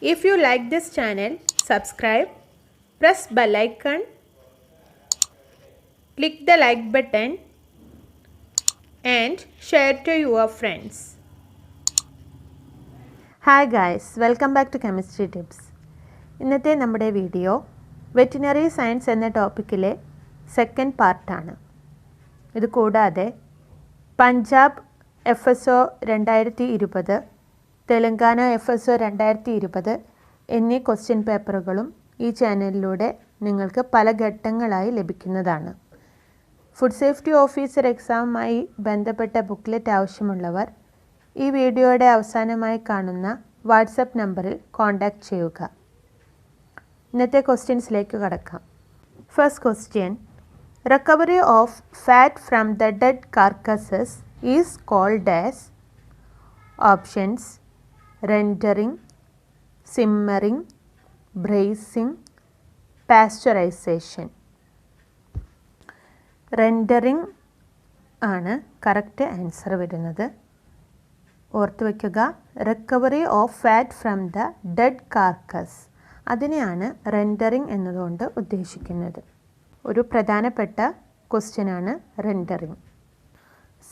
If you like this channel, subscribe, press bell icon, click the like button and share to your friends. Hi guys, welcome back to Chemistry Tips. ഇന്നത്തെ നമ്മുടെ video veterinary science എന്ന ടോപ്പിക്കിലെ second പാർട്ടാണ്. ഇത് കൂടാതെ Punjab FSO 2020, Telangana FSO 2020 എന്നീ question പേപ്പറുകളും ഈ ചാനലിലൂടെ നിങ്ങൾക്ക് പല ഘട്ടങ്ങളായി ലഭിക്കുന്നതാണ്. ഫുഡ് സേഫ്റ്റി ഓഫീസർ എക്സാമുമായി ബന്ധപ്പെട്ട ബുക്ക്ലെറ്റ് ആവശ്യമുള്ളവർ ഈ വീഡിയോയുടെ അവസാനമായി കാണുന്ന വാട്സപ്പ് നമ്പറിൽ കോൺടാക്റ്റ് ചെയ്യുക. ഇന്നത്തെ ക്വസ്റ്റ്യൻസിലേക്ക് കടക്കാം. First question, recovery of fat from the dead carcasses is called as options rendering, simmering, braising, pasteurisation. Rendering ആണ് കറക്റ്റ് ആൻസർ വരുന്നത്. ഓർത്ത് വയ്ക്കുക, recovery of fat from the dead carcass, അതിനെയാണ് റെൻഡറിംഗ് എന്നതുകൊണ്ട് ഉദ്ദേശിക്കുന്നത്. ഒരു പ്രധാനപ്പെട്ട ക്വസ്റ്റ്യനാണ് rendering.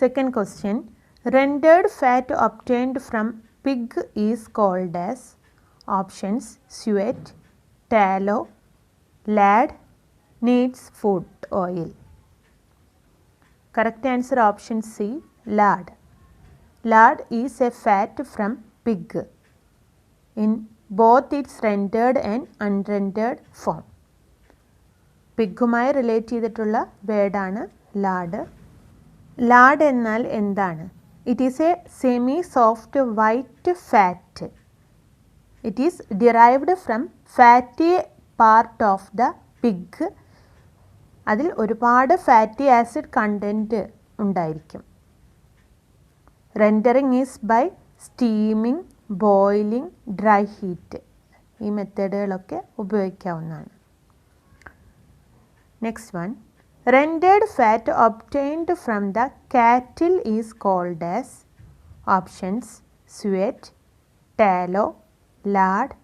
Second question, rendered fat obtained from pig is called as options suet, tallow, lard, neat's foot oil. Correct answer option C, lard. Lard is a fat from pig in both its rendered and unrendered form. പിഗുമായി relate ചെയ്തിട്ടുള്ള വേർഡാണ് lard. Lard എന്നാൽ എന്താണ്? It is a semi soft white fat. It is derived from fatty part of the pig. അതിൽ ഒരുപാട് fatty acid content ഉണ്ടായിരിക്കും. Rendering is by steaming, boiling, dry heat. ഈ മെത്തേഡുകളൊക്കെ ഉപയോഗിക്കാവുന്നതാണ്. Next one, rendered fat obtained from the cattle is called as options suet, tallow, lard,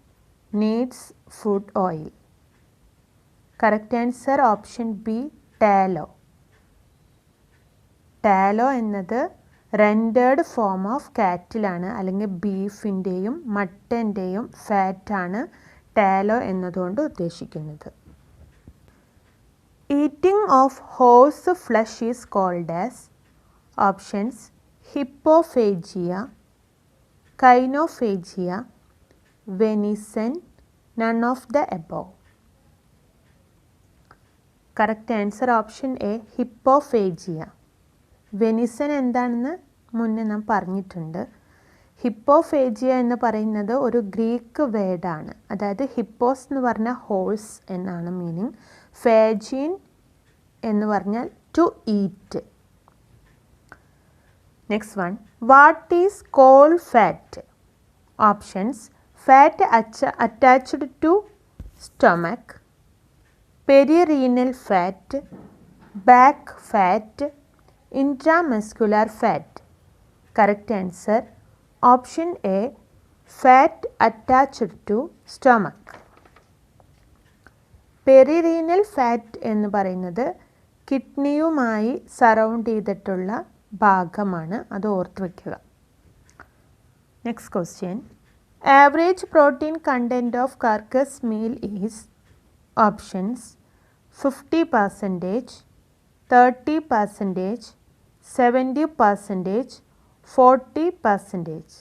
neat's foot oil. Correct answer option B, tallow. Tallow എന്നത് rendered form of കാറ്റിലാണ്, അല്ലെങ്കിൽ ബീഫിൻ്റെയും മട്ടൻ്റെയും ഫാറ്റാണ് tallow എന്നതുകൊണ്ട് ഉദ്ദേശിക്കുന്നത്. Eating of horse flesh is called as options hippophagia, kynophagia, venison, none of the above. Correct answer option A, hippophagia. Venison എന്താണെന്ന് മുന്നേ നാം പറഞ്ഞിട്ടുണ്ട്. ഹിപ്പോഫേജിയ എന്ന് പറയുന്നത് ഒരു ഗ്രീക്ക് വേർഡാണ്. അതായത് ഹിപ്പോസ് എന്ന് പറഞ്ഞാൽ ഹോഴ്സ് എന്നാണ് മീനിങ്. ഫേജിൻ എന്ന് പറഞ്ഞാൽ to eat. Next one, what is caul fat? Options fat attached to stomach, perirenal fat, back fat, intramuscular fat. Correct answer option A, fat attached to stomach. Perirenal fat എന്ന് പറയുന്നത് കിഡ്നിയുമായി surround ചെയ്തിട്ടുള്ള ഭാഗമാണ്, അത് ഓർത്ത് വയ്ക്കുക. Next question, average protein content of carcass meal is options 50%, 30%, 70%, 40%.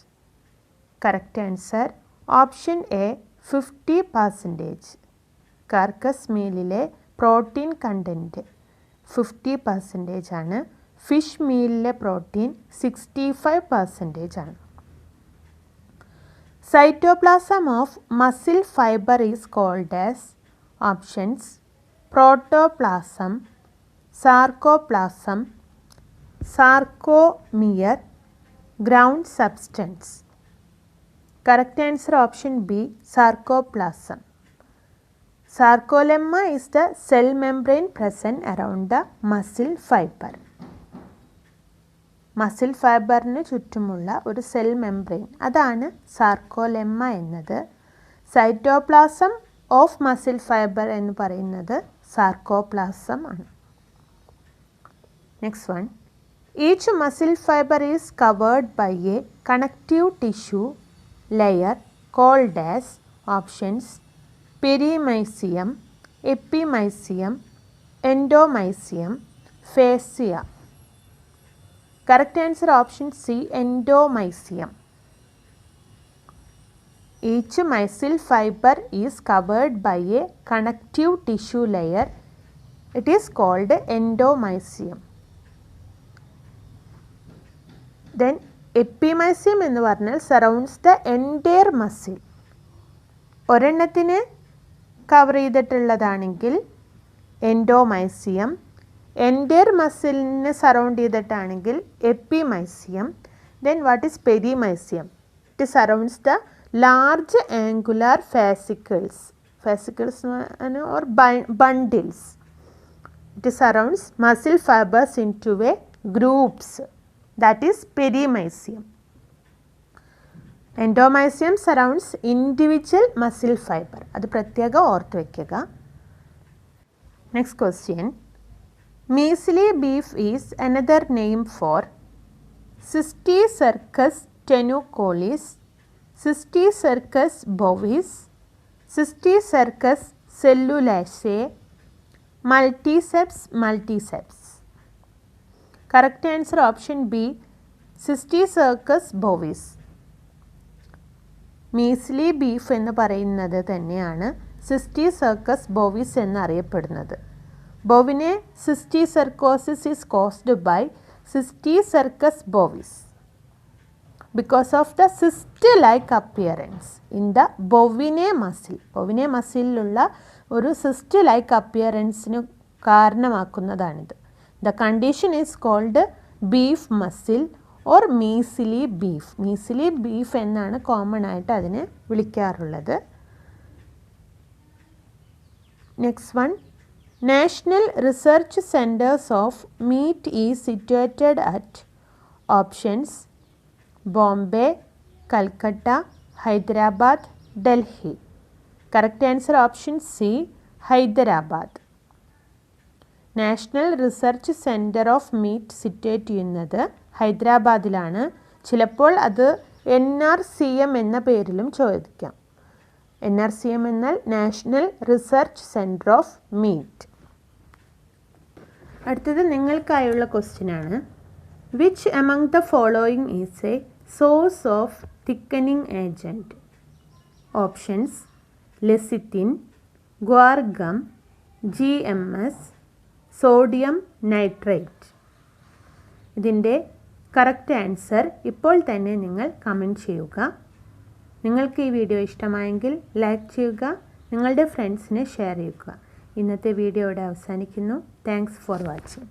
Correct answer option A, 50%. Carcass മീലിലെ protein content 50% ആണ്. ഫിഷ് മീലിലെ പ്രോട്ടീൻ 65% ആണ്. Cytoplasm of muscle fibre is called as options protoplasm, sarcoplasm, sarcomere, ground substance. Correct answer option B, sarcoplasm. Sarcolemma is the cell membrane present around the muscle fiber. Muscle ഫൈബറിന് ചുറ്റുമുള്ള ഒരു cell membrane, അതാണ് സാർക്കോലെമ്മ എന്നത്. Cytoplasm of muscle fibre എന്ന് പറയുന്നത് sarcoplasm ആണ്. Next one, each muscle fibre is covered by a connective tissue layer called as options perimysium, epimysium, endomysium, fascia. Correct answer option C, endomysium. Each muscle fiber is covered by a connective tissue layer. It is called endomysium. Then epimysium എന്ന് പറഞ്ഞാൽ surrounds the entire muscle. ഒരെണ്ണത്തിനെ cover ചെയ്തിട്ടുള്ളതാണെങ്കിൽ endomysium, entire മസിലിനെ surround ചെയ്തിട്ടാണെങ്കിൽ epimysium. Then what is perimysium? It surrounds the large angular fascicles or bundles. It surrounds muscle fibers into a groups, that is perimysium. Endomysium surrounds individual muscle fiber. അത് പ്രത്യേകം ഓർത്ത് വയ്ക്കുക. Next question, measly beef is another name for Cysticercus tenucolis, Cysticercus bovis, Cysticercus cellulaceae, multiceps. Correct answer option B, Cysticercus bovis. Measly beef എന്ന് പറയുന്നത് തന്നെയാണ് cysticercus bovis എന്നറിയപ്പെടുന്നത്. Bovine cysticercosis is caused by cysticercus bovis because of the cyst-like appearance in the bovine muscle. Bovine മസിലിലുള്ള ഒരു cyst-like appearanceന് കാരണമാക്കുന്നതാണിത്. The condition is called beef muscle or measly beef. measly beef എന്നാണ് common ആയിട്ട് അതിനെ വിളിക്കാറുള്ളത്. Next one, national research centres of meat is situated at options Bombay, Calcutta, Hyderabad, Delhi. Correct answer option C, Hyderabad. National research centre of meat situate ചെയ്യുന്നത് ഹൈദരാബാദിലാണ്. ചിലപ്പോൾ അത് NRCM എന്ന പേരിലും ചോദിക്കാം. NRCM എന്നാൽ national research centre of meet. അടുത്തത് നിങ്ങൾക്കായുള്ള ക്വസ്റ്റ്യനാണ്. Which among the following is a source of thickening agent? Options lecithin, guar gum, GMS, sodium nitrate. ഇതിൻ്റെ കറക്റ്റ് ആൻസർ ഇപ്പോൾ തന്നെ നിങ്ങൾ കമൻറ്റ് ചെയ്യുക. നിങ്ങൾക്ക് ഈ വീഡിയോ ഇഷ്ടമായെങ്കിൽ ലൈക്ക് ചെയ്യുക, നിങ്ങളുടെ ഫ്രണ്ട്സിനെ ഷെയർ ചെയ്യുക. ഇന്നത്തെ വീഡിയോ ഇവിടെ അവസാനിക്കുന്നു. Thanks for watching.